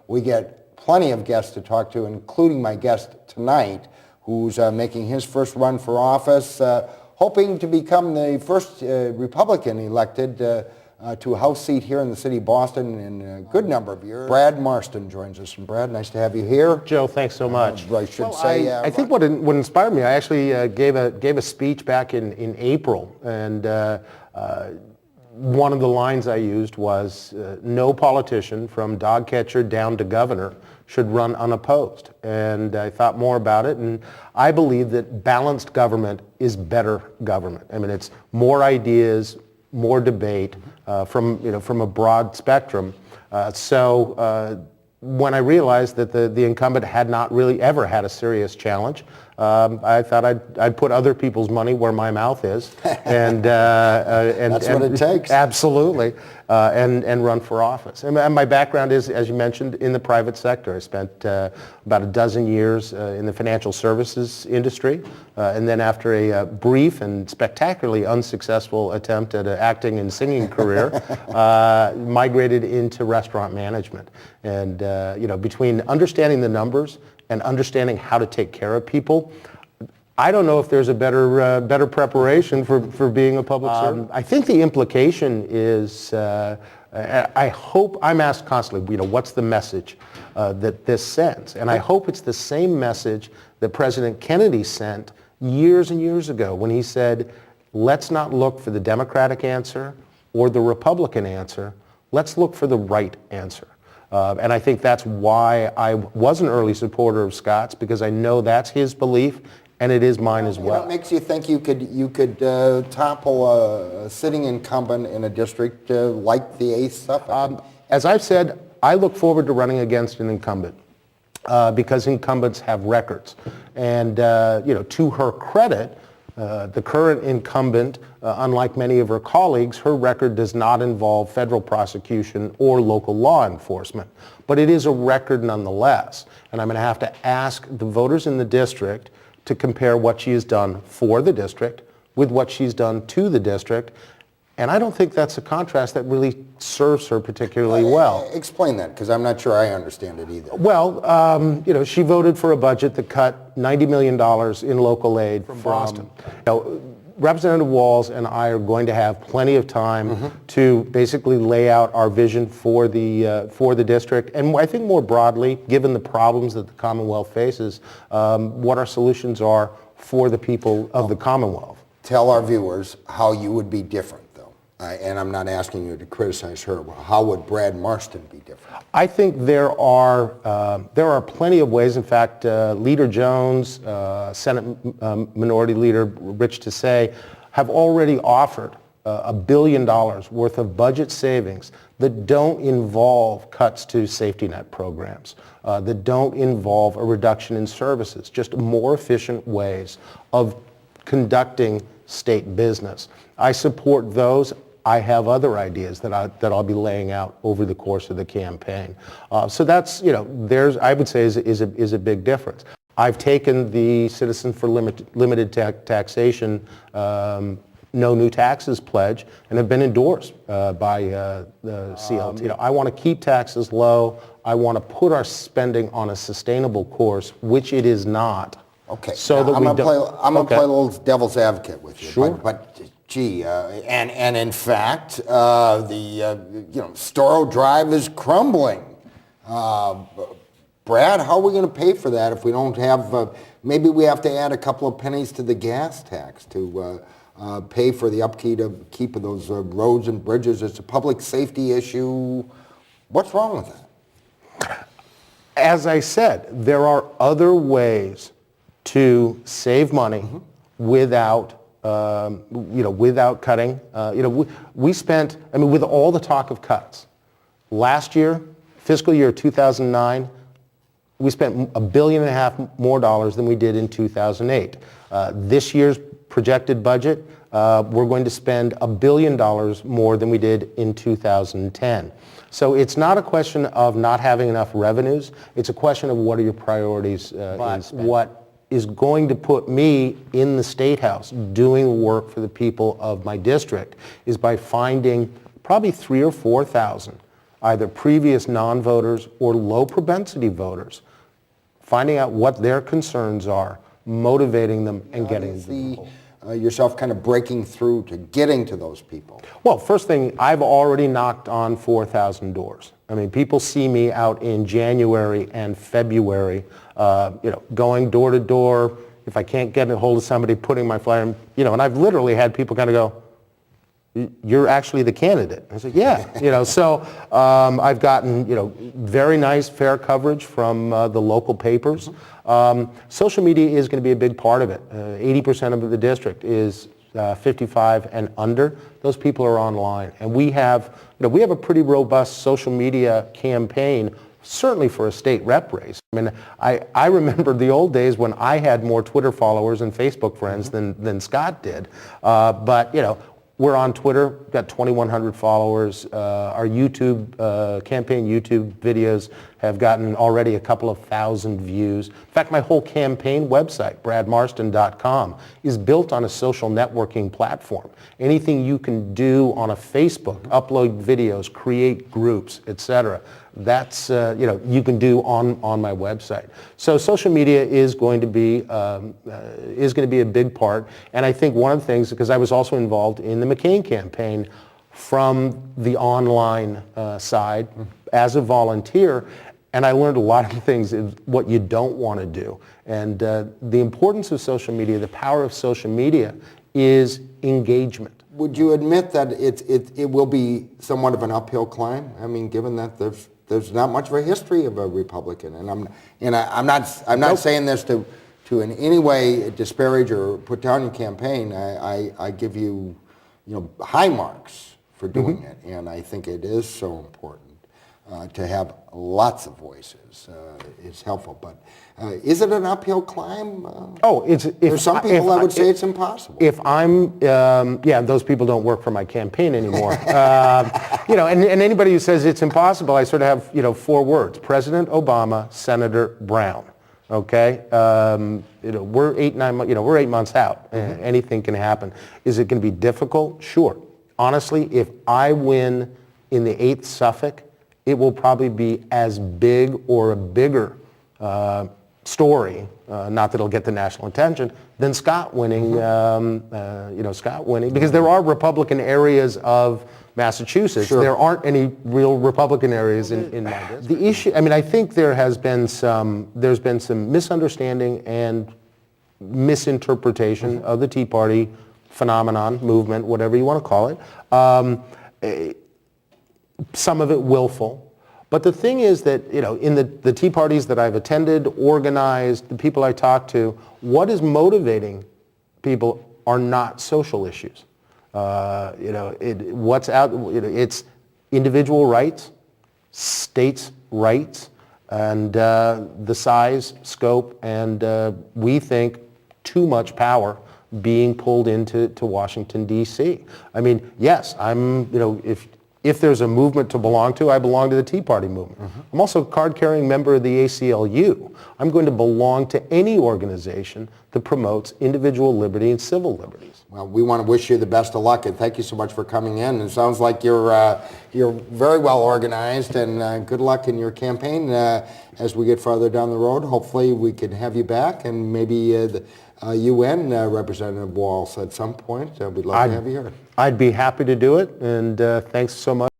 We get plenty of guests to talk to, including my guest tonight, who's making his first run for office, hoping to become the first Republican elected to a House seat here in the city of Boston in a good number of years. Brad Marston joins us. And Brad, nice to have you here. Joe, thanks so much. I should say. I think what inspired me, I actually gave a speech back in April, and one of the lines I used was, no politician from dog catcher down to governor should run unopposed. And I thought more about it, and I believe that balanced government is better government. I mean, it's more ideas, more debate from a broad spectrum. When I realized that the incumbent had not really ever had a serious challenge, I thought I'd put other people's money where my mouth is, and that's what it takes. Absolutely, and run for office. And my background is, as you mentioned, in the private sector. I spent about a dozen years in the financial services industry, and then after a brief and spectacularly unsuccessful attempt at an acting and singing career, migrated into restaurant management. And between understanding the numbers and understanding how to take care of people, I don't know if there's a better preparation for being a public servant. I think the implication is, I hope, I'm asked constantly, what's the message that this sends? And I hope it's the same message that President Kennedy sent years and years ago when he said, let's not look for the Democratic answer or the Republican answer, let's look for the right answer. And I think that's why I was an early supporter of Scott's, because I know that's his belief, and it is mine as well. What makes you think you could topple a sitting incumbent in a district like the 8th Suffolk? As I've said, I look forward to running against an incumbent because incumbents have records. And to her credit, the current incumbent, unlike many of her colleagues, her record does not involve federal prosecution or local law enforcement. But it is a record nonetheless. And I'm going to have to ask the voters in the district to compare what she has done for the district with what she's done to the district. And I don't think that's a contrast that really serves her particularly well. Explain that, because I'm not sure I understand it either. Well, she voted for a budget that cut $90 million in local aid from Marston. Representative Walz and I are going to have plenty of time to basically lay out our vision for the district, and I think more broadly, given the problems that the Commonwealth faces, what our solutions are for the people of the Commonwealth. Tell our viewers how you would be different. And I'm not asking you to criticize her. How would Brad Marston be different? I think there are plenty of ways. In fact, Leader Jones, Senate Minority Leader Rich Tassay have already offered $1 billion worth of budget savings that don't involve cuts to safety net programs, that don't involve a reduction in services, just more efficient ways of conducting state business. I support those. I have other ideas that I'll be laying out over the course of the campaign. So that's, I would say is a big difference. I've taken the Citizens for Limited Taxation No New Taxes pledge and have been endorsed by the CLT. I want to keep taxes low. I want to put our spending on a sustainable course, which it is not. Okay. So that I'm we going to play a little devil's advocate with you. Sure. But gee, and in fact, Storrow Drive is crumbling. Brad, how are we going to pay for that if we don't have? Maybe we have to add a couple of pennies to the gas tax to pay for the upkeep of those roads and bridges. It's a public safety issue. What's wrong with that? As I said, there are other ways to save money without cutting. We spent, with all the talk of cuts, last year, fiscal year 2009, we spent $1.5 billion more than we did in 2008. This year's projected budget, we're going to spend $1 billion more than we did in 2010. So it's not a question of not having enough revenues. It's a question of what are your priorities. What is going to put me in the State House doing work for the people of my district is by finding probably 3,000 or 4,000 either previous non-voters or low propensity voters, finding out what their concerns are, motivating them, and getting them to the poll. Yourself kind of breaking through to getting to those people? Well, first thing, I've already knocked on 4,000 doors. I mean, people see me out in January and February, going door to door. If I can't get a hold of somebody, putting my flyer, and I've literally had people kind of go, "You're actually the candidate." I said, "Yeah." So I've gotten, very nice, fair coverage from the local papers. Social media is going to be a big part of it. 80% of the district is 55 and under. Those people are online, and we have a pretty robust social media campaign, certainly for a state rep race. I mean, I remember the old days when I had more Twitter followers and Facebook friends than Scott did. But we're on Twitter, got 2,100 followers. Our YouTube, campaign YouTube videos have gotten already a couple of thousand views. In fact, my whole campaign website, bradmarston.com, is built on a social networking platform. Anything you can do on a Facebook, upload videos, create groups, etc., that's, you can do on my website. So social media is going to be a big part. And I think one of the things, because I was also involved in the McCain campaign from the online side as a volunteer, and I learned a lot of things, what you don't want to do. And the importance of social media, the power of social media is engagement. Would you admit that it will be somewhat of an uphill climb? I mean, given that there's not much of a history of a Republican, and I'm not saying this to in any way disparage or put down your campaign. I give you high marks for doing it, and I think it is so important to have lots of voices. It's helpful, but is it an uphill climb? There's some people that would say it's impossible. If I'm, those people don't work for my campaign anymore. And anybody who says it's impossible, I sort of have, 4 words: President Obama, Senator Brown. Okay, we're 8 months out. Anything can happen. Is it going to be difficult? Sure. Honestly, if I win in the 8th Suffolk, it will probably be as big or a bigger story, not that it'll get the national attention, than Scott winning. Because there are Republican areas of Massachusetts. Sure. There aren't any real Republican areas in my district. The issue, I think there's been some misunderstanding and misinterpretation of the Tea Party phenomenon, movement, whatever you want to call it. Some of it willful. But the thing is that, in the Tea Parties that I've attended, organized, the people I talk to, what is motivating people are not social issues. What's out, it's individual rights, states' rights, and the size, scope, and we think too much power being pulled into Washington, D.C. I mean, yes, if there's a movement to belong to, I belong to the Tea Party movement. I'm also a card-carrying member of the ACLU. I'm going to belong to any organization that promotes individual liberty and civil liberties. Well, we want to wish you the best of luck, and thank you so much for coming in. It sounds like you're very well organized, and good luck in your campaign as we get farther down the road. Hopefully we can have you back, and maybe the UN Representative Walls at some point. We'd love to have you here. I'd be happy to do it, and thanks so much.